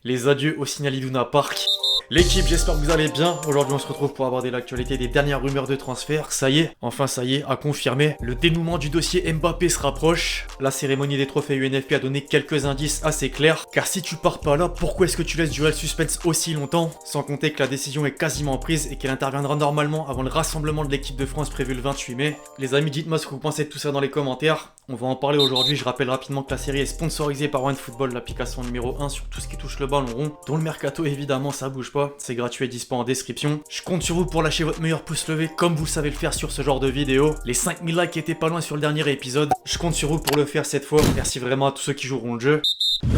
Les adieux au Signal Iduna Park. L'équipe, j'espère que vous allez bien. Aujourd'hui, on se retrouve pour aborder l'actualité des dernières rumeurs de transfert. Ça y est, à confirmer. Le dénouement du dossier Mbappé se rapproche. La cérémonie des trophées UNFP a donné quelques indices assez clairs. Car si tu pars pas là, pourquoi est-ce que tu laisses durer le suspense aussi longtemps? Sans compter que la décision est quasiment prise et qu'elle interviendra normalement avant le rassemblement de l'équipe de France prévu le 28 mai. Les amis, dites-moi ce que vous pensez de tout ça dans les commentaires. On va en parler aujourd'hui. Je rappelle rapidement que la série est sponsorisée par OneFootball, l'application numéro 1 sur tout ce qui touche le ballon rond. Dont le mercato, évidemment, ça bouge pas. C'est gratuit et dispo en description. Je compte sur vous pour lâcher votre meilleur pouce levé comme vous savez le faire sur ce genre de vidéo. Les 5000 likes étaient pas loin sur le dernier épisode. Je compte sur vous pour le faire cette fois. Merci vraiment à tous ceux qui joueront le jeu.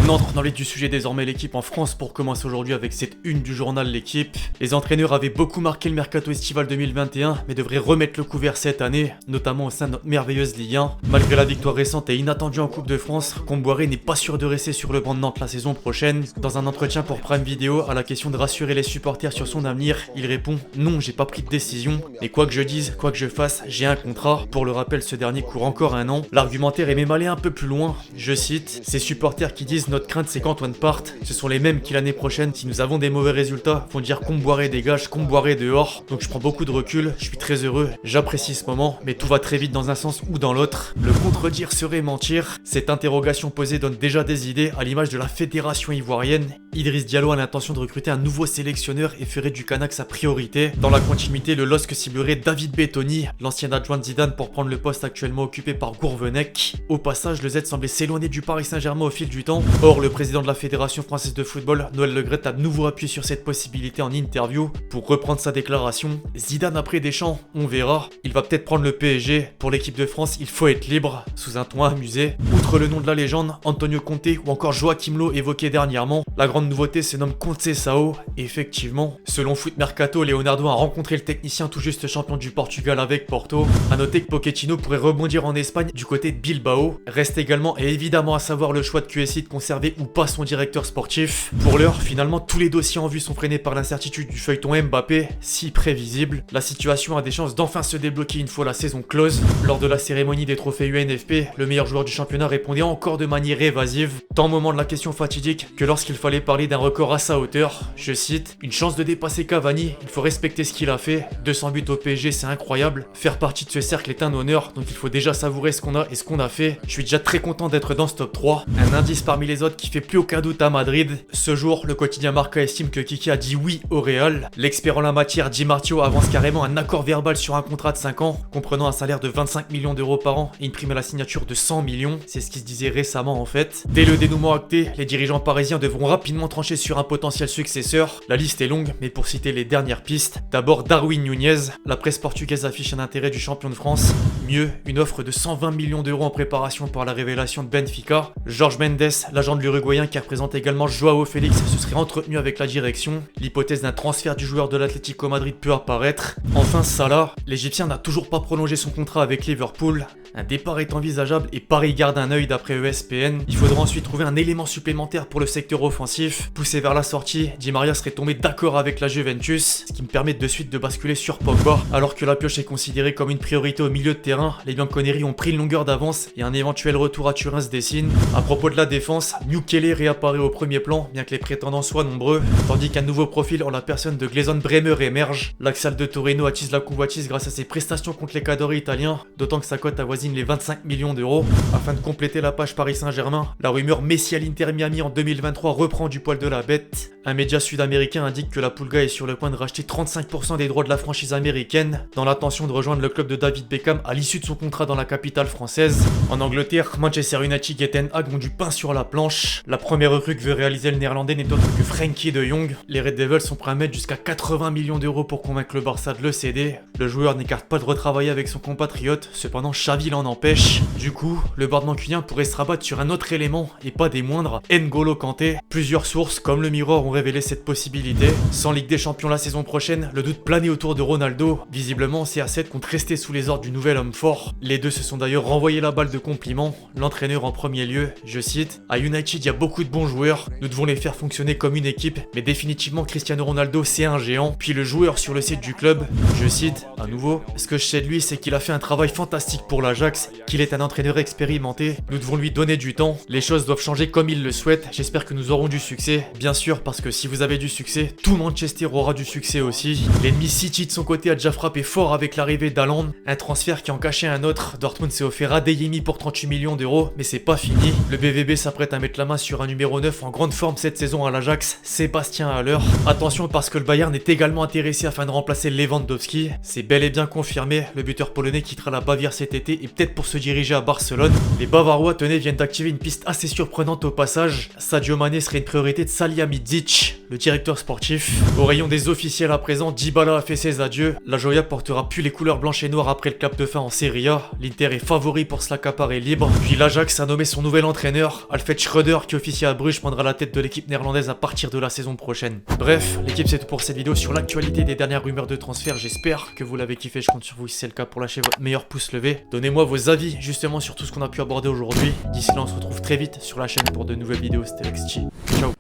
On entre dans le vif du sujet désormais, l'équipe en France, pour commencer aujourd'hui avec cette une du journal L'équipe. Les entraîneurs avaient beaucoup marqué le mercato estival 2021, mais devraient remettre le couvert cette année, notamment au sein de notre merveilleuse Ligue 1. Malgré la victoire récente et inattendue en Coupe de France, Comboiré n'est pas sûr de rester sur le banc de Nantes la saison prochaine. Dans un entretien pour Prime Video, à la question de rassurer les supporters sur son avenir, il répond « Non, j'ai pas pris de décision, mais quoi que je dise, quoi que je fasse, j'ai un contrat. » Pour le rappel, ce dernier court encore un an. L'argumentaire est même allé un peu plus loin. Je cite « Ces supporters qui disent notre crainte c'est qu'Antoine parte, ce sont les mêmes qui l'année prochaine, si nous avons des mauvais résultats, vont dire Comboiré dégage, Comboiré dehors. Donc je prends beaucoup de recul, je suis très heureux, j'apprécie ce moment, mais tout va très vite dans un sens ou dans l'autre. Le contredire serait mentir. Cette interrogation posée donne déjà des idées à l'image de la fédération ivoirienne. Idriss Diallo a l'intention de recruter un nouveau sélectionneur et ferait du Canac sa priorité. Dans la continuité, le LOSC ciblerait David Bettoni, l'ancien adjoint de Zidane, pour prendre le poste actuellement occupé par Gourvenec. Au passage, le Z semblait s'éloigner du Paris Saint-Germain au fil du temps. Or, le président de la Fédération Française de Football, Noël Le Graët, a de nouveau appuyé sur cette possibilité en interview. Pour reprendre sa déclaration, Zidane après Deschamps, on verra. Il va peut-être prendre le PSG. Pour l'équipe de France, il faut être libre, sous un ton amusé. Outre le nom de la légende, Antonio Conte ou encore Joachim Low évoqué dernièrement, la grande nouveauté se nomme Conceição. Effectivement, selon Foot Mercato, Leonardo a rencontré le technicien tout juste champion du Portugal avec Porto. A noter que Pochettino pourrait rebondir en Espagne du côté de Bilbao. Reste également et évidemment à savoir le choix de QSI de conserver ou pas son directeur sportif. Pour l'heure, finalement, tous les dossiers en vue sont freinés par l'incertitude du feuilleton Mbappé, si prévisible. La situation a des chances d'enfin se débloquer une fois la saison close. Lors de la cérémonie des trophées UNFP, le meilleur joueur du championnat répondait encore de manière évasive, tant au moment de la question fatidique que lorsqu'il fallait parler d'un record à sa hauteur. Je cite, une chance de dépasser Cavani, il faut respecter ce qu'il a fait. 200 buts au PSG, c'est incroyable. Faire partie de ce cercle est un honneur, donc il faut déjà savourer ce qu'on a et ce qu'on a fait. Je suis déjà très content d'être dans ce top 3. Un indice parmi les autres qui fait plus aucun doute à Madrid. Ce jour, le quotidien Marca estime que Kiki a dit oui au Real. L'expert en la matière, Di Marzio, avance carrément un accord verbal sur un contrat de 5 ans, comprenant un salaire de 25 millions d'euros par an et une prime à la signature de 100 millions. C'est ce qui se disait récemment en fait. Dès le dénouement acté, les dirigeants parisiens devront rapidement trancher sur un potentiel successeur. La liste est longue, mais pour citer les dernières pistes, d'abord Darwin Nunez. La presse portugaise affiche un intérêt du champion de France. Mieux, une offre de 120 millions d'euros en préparation par la révélation de Benfica. Jorge Mendes, l'agent de l'Uruguayen qui représente également Joao Félix, se serait entretenu avec la direction. L'hypothèse d'un transfert du joueur de l'Atlético Madrid peut apparaître. Enfin Salah, l'Égyptien n'a toujours pas prolongé son contrat avec Liverpool. Un départ est envisageable et Paris garde un œil d'après ESPN. Il faudra ensuite trouver un élément supplémentaire pour le secteur offensif. Poussé vers la sortie, Di Maria serait tombé d'accord avec la Juventus, ce qui me permet de suite de basculer sur Pogba. Alors que la pioche est considérée comme une priorité au milieu de terrain, les Bianconeri ont pris une longueur d'avance et un éventuel retour à Turin se dessine. À propos de la défense, Mukiele réapparaît au premier plan, bien que les prétendants soient nombreux, tandis qu'un nouveau profil en la personne de Gleison Bremer émerge. L'axial de Torino attise la convoitise grâce à ses prestations contre les cadors italiens, d'autant que sa cote avoisine les 25 millions d'euros. Afin de compléter la page Paris Saint-Germain, la rumeur Messi à l'Inter Miami en 2023 reprend du poil de la bête. Un média sud-américain indique que la Pulga est sur le point de racheter 35% des droits de la franchise américaine, dans l'intention de rejoindre le club de David Beckham à l'issue de son contrat dans la capitale française. En Angleterre, Manchester United et Ten Hag ont du pain sur la planche. La première recrue que veut réaliser le néerlandais n'est autre que Frenkie de Jong. Les Red Devils sont prêts à mettre jusqu'à 80 millions d'euros pour convaincre le Barça de le céder. Le joueur n'écarte pas de retravailler avec son compatriote, cependant Xavi l'en empêche. Du coup, le board mancunien pourrait se rabattre sur un autre élément, et pas des moindres, N'Golo Kanté. Plusieurs sources, comme le Mirror, ont révélé cette possibilité. Sans Ligue des Champions la saison prochaine, le doute planait autour de Ronaldo. Visiblement, CR7 compte rester sous les ordres du nouvel homme fort. Les deux se sont d'ailleurs renvoyé la balle de compliment. L'entraîneur en premier lieu, je cite, à United, il y a beaucoup de bons joueurs, nous devons les faire fonctionner comme une équipe, mais définitivement Cristiano Ronaldo c'est un géant. Puis le joueur sur le site du club, je cite, à nouveau, ce que je sais de lui c'est qu'il a fait un travail fantastique pour la l'Ajax, qu'il est un entraîneur expérimenté. Nous devons lui donner du temps. Les choses doivent changer comme il le souhaite. J'espère que nous aurons du succès. Bien sûr, parce que si vous avez du succès, tout Manchester aura du succès aussi. L'ennemi City de son côté a déjà frappé fort avec l'arrivée d'Haaland. Un transfert qui en cachait un autre. Dortmund s'est offert Adeyemi pour 38 millions d'euros, mais c'est pas fini. Le BVB s'apprête à mettre la main sur un numéro 9 en grande forme cette saison à l'Ajax, Sébastien Haller. Attention parce que le Bayern est également intéressé afin de remplacer Lewandowski. C'est bel et bien confirmé, le buteur polonais quittera la Bavière cet été et peut-être pour se diriger à Barcelone. Les Bavarois, tenez, viennent d'activer une piste assez surprenante au passage. Sadio Mané serait une priorité de Salihamidzic, le directeur sportif. Au rayon des officiels à présent, Dybala a fait ses adieux. La Joya portera plus les couleurs blanches et noires après le clap de fin en Serie A. L'Inter est favori pour se l'accaparer libre. Puis l'Ajax a nommé son nouvel entraîneur, Alfred Schreuder, qui officie à Bruges, prendra la tête de l'équipe néerlandaise à partir de la saison prochaine. Bref, l'équipe c'est tout pour cette vidéo sur l'actualité des dernières rumeurs de transfert. J'espère que vous l'avez kiffé, je compte sur vous si c'est le cas pour lâcher votre meilleur pouce levé. Donnez-moi vos avis justement sur tout ce qu'on a pu aborder aujourd'hui. D'ici là on se retrouve très vite sur la chaîne pour de nouvelles vidéos. C'était XG. Ciao.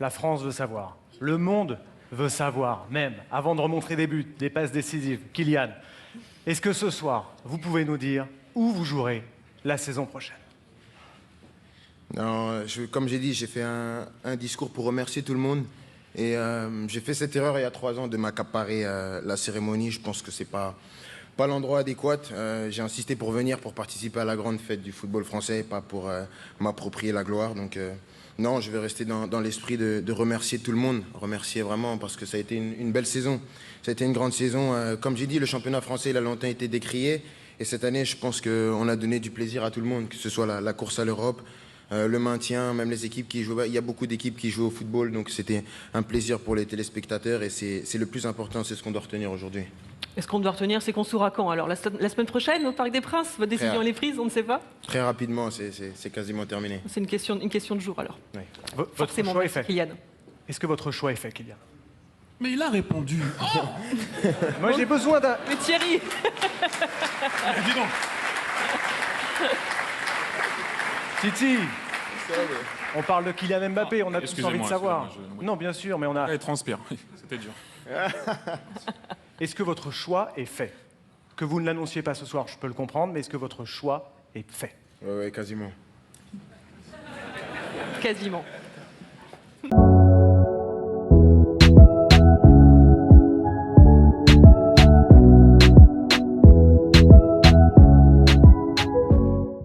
La France veut savoir. Le monde veut savoir, même avant de remontrer des buts, des passes décisives. Kylian, est-ce que ce soir, vous pouvez nous dire où vous jouerez la saison prochaine? Non, comme j'ai dit, j'ai fait un discours pour remercier tout le monde. Et j'ai fait cette erreur il y a 3 ans de m'accaparer la cérémonie. Je pense que c'est pas l'endroit adéquat. J'ai insisté pour venir, pour participer à la grande fête du football français, pas pour m'approprier la gloire. Donc non, je vais rester dans l'esprit de remercier tout le monde. Remercier vraiment parce que ça a été une belle saison. Ça a été une grande saison. Comme j'ai dit, le championnat français il a longtemps été décrié. Et cette année, je pense qu'on a donné du plaisir à tout le monde, que ce soit la course à l'Europe, le maintien, même les équipes qui jouent. Il y a beaucoup d'équipes qui jouent au football, donc c'était un plaisir pour les téléspectateurs et c'est le plus important, c'est ce qu'on doit retenir aujourd'hui. Est-ce qu'on doit retenir, c'est qu'on jouera quand? Alors la semaine prochaine au Parc des Princes? Votre décision elle est prise, on ne sait pas? Très rapidement, c'est quasiment terminé. C'est une question de jour alors. Oui. Votre choix est fait. Kylian. Est-ce que votre choix est fait, Kylian? Mais il a répondu. Oh Moi j'ai besoin d'un... Mais Thierry. Dis donc. Titi, on parle de Kylian Mbappé, on a tous envie de Excusez-moi, savoir. excusez-moi, Non, bien sûr, mais on a... Elle transpire, c'était dur. Est-ce que votre choix est fait? Que vous ne l'annonciez pas ce soir, je peux le comprendre, mais est-ce que votre choix est fait? Ouais, quasiment. Quasiment.